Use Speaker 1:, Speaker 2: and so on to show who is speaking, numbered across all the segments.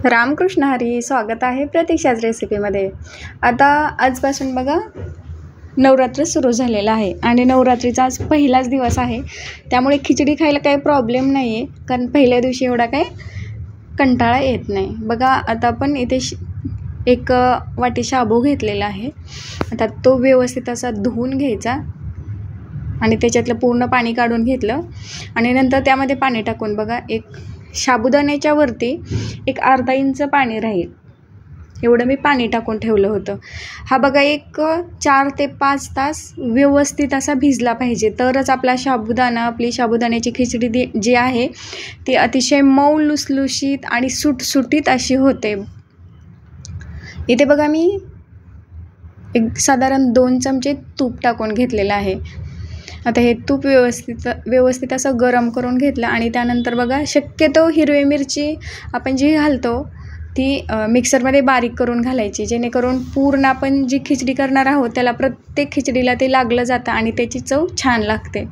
Speaker 1: रामकृष्ण हरी. स्वागत आहे प्रतीक्षाच रेसिपीमध्ये. आता आजपासून बघा नवरात्र सुरू झालेलं आहे आणि नवरात्रीचा आज पहिलाच दिवस आहे, त्यामुळे खिचडी खायला काही प्रॉब्लेम नाही आहे, कारण पहिल्या दिवशी एवढा काही कंटाळा येत नाही. बघा आता आपण इथे एक वाटी शाबू घेतलेला आहे. आता तो व्यवस्थित असा धुवून घ्यायचा आणि त्याच्यातलं पूर्ण पाणी काढून घेतलं आणि नंतर त्यामध्ये पाणी टाकून बघा एक साबुदाण्याच्या वरती एक अर्धा इंच पाणी राहील एवढं मी पाणी टाकून ठेवलं होतं. हा बघा एक 4 ते 5 तास व्यवस्थित असा भिजला पाहिजे, तरच आपला साबुदाणा आपली साबुदाण्याची खिचडी जी आहे ती अतिशय मऊ लुसलुशीत आणि सुटसुटीत अशी होते. इथे बघा मी एक साधारण 2 चमचे तूप टाकून घेतलेलं आहे. आता हे तूप व्यवस्थित असं गरम करून घेतलं आणि त्यानंतर बघा शक्यतो हिरवी मिरची आपण जी घालतो ती मिक्सरमध्ये बारीक करून घालायची, जेणेकरून पूर्ण आपण जी खिचडी करणार आहोत त्याला प्रत्येक खिचडीला ते लागलं जातं आणि त्याची चव छान लागते.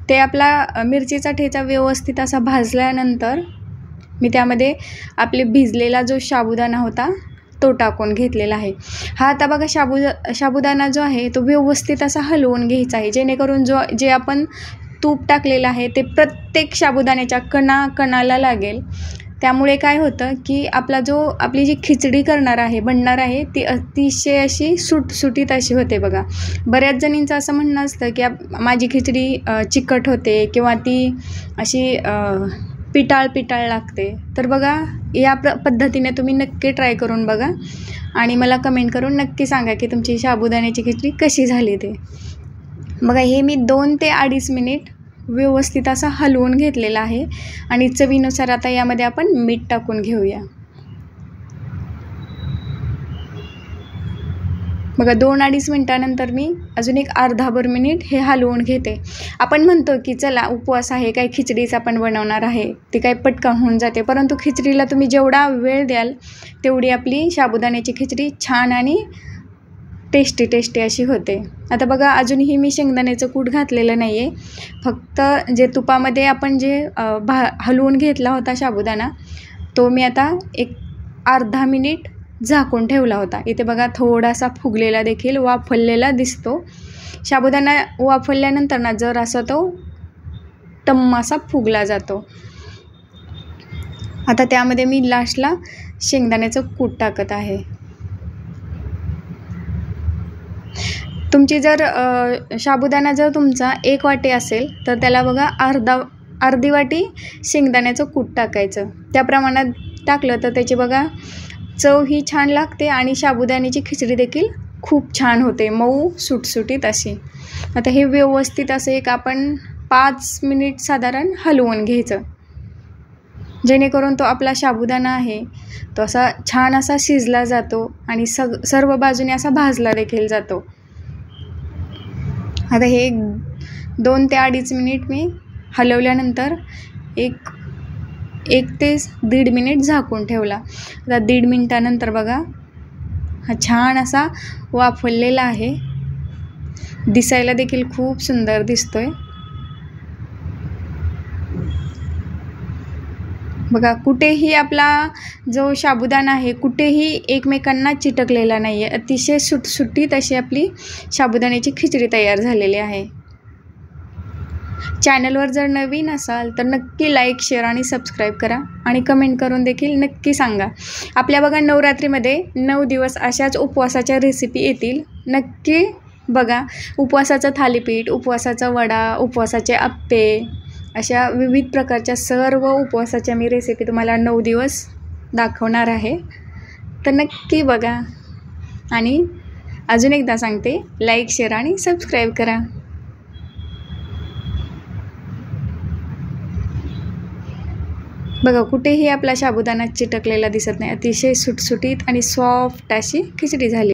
Speaker 1: ते आपला मिरचीचा ठेचा व्यवस्थित असा भाजल्यानंतर मी त्यामध्ये आपले भिजलेला जो साबुदाणा होता तो टाकून घेतलेला आहे. हा आता बघा साबुदाणा जो आहे तो व्यवस्थित असा हलवून घ्यायचा आहे, जेणेकरून जे आपण तूप टाकलेलं आहे ते प्रत्येक साबुदाण्याच्या कणाला लागेल. त्यामुळे काय होतं की आपली जी खिचडी बनणार आहे ती अतिशय अशी सुटसुटीत अशी होते. बघा बऱ्याच जणींचं असं म्हणणं असतं की माझी खिचडी चिकट होते किंवा ती अशी पिटाळ लागते. तर बघा या पद्धतीने तुम्ही नक्की ट्राय करून बघा आणि मला कमेंट करून नक्की सांगा की तुमची साबुदाण्याची खिचडी कशी झाली ते. बघा हे मी 2 ते 2.5 मिनिट व्यवस्थित असं हलवून घेतलेलं आहे आणि चवीनुसार आता यामध्ये आपण मीठ टाकून घेऊया. बघा 2-2.5 मिनिटानंतर मी अजून एक अर्धाभर मिनिट हे हलवून घेते. आपण म्हणतो की चला उपवास आहे, काही खिचडीच आपण बनवणार आहे, ती काही पटकन होऊन जाते, परंतु खिचडीला तुम्ही जेवढा वेळ द्याल तेवढी आपली साबुदाण्याची खिचडी छान आणि टेस्टी अशी होते. आता बघा अजूनही मी शेंगदाण्याचं कूट घातलेलं नाही आहे, फक्त जे तुपामध्ये आपण जे हलवून घेतला होता साबुदाणा तो मी आता एक अर्धा मिनिट झाकून ठेवला होता. इथे बघा थोडासा फुगलेला देखील वाफवलेला दिसतो. साबुदाणा वाफवल्यानंतर ना जर असा तो टम्म असा फुगला जातो. आता त्यामध्ये मी लास्टला शेंगदाण्याचं कूट टाकत आहे. तुमची जर साबुदाणा जर तुमचा 1 वाटी असेल तर त्याला बघा अर्धी वाटी शेंगदाण्याचं कूट टाकायचं. त्या प्रमाणात टाकलं तर त्याची बघा चव ही छान लागते आणि साबुदाण्याची खिचडी देखील खूप छान होते, मऊ सुटसुटीत अशी. आता हे व्यवस्थित असं एक आपण 5 मिनिट साधारण हलवून घ्यायचं, जेणेकरून तो आपला साबुदाणा आहे तो असा छान असा शिजला जातो आणि सर्व बाजूने असा भाजला देखील जातो. आता हे 2 ते 2.5 मिनिट मी हलवल्यानंतर एक ते 1.5 मिनिट झाकून ठेवला. आता 1.5 मिनिटानंतर बघा हा छान असा वाफवलेला आहे, दिसायला देखील खूप सुंदर दिसतोय. बघा कुठेही आपला जो साबुदाणा आहे कुठेही एकमेकांना चिटकलेला नाही आहे, अतिशय सुटसुटीत अशी आपली साबुदाण्याची खिचडी तयार झालेली आहे. चॅनलवर जर नवीन असाल तर नक्की लाईक, शेअर आणि सबस्क्राईब करा आणि कमेंट करून देखील नक्की सांगा. आपल्या बघा नवरात्रीमध्ये 9 दिवस अशाच उपवासाच्या रेसिपी येतील, नक्की बघा. उपवासाचं थालीपीठ, उपवासाचा वडा, उपवासाचे आप्पे, अशा विविध प्रकारच्या सर्व उपवासाच्या मी रेसिपी तुम्हाला 9 दिवस दाखवणार आहे, तर नक्की बघा. आणि अजून एकदा सांगते, लाईक, शेअर आणि सबस्क्राईब करा. बघा कुठेही आपला साबुदाणा चिटकलेला दिसत नाही, अतिशय सुटसुटीत आणि सॉफ्ट अशी खिचडी झाली.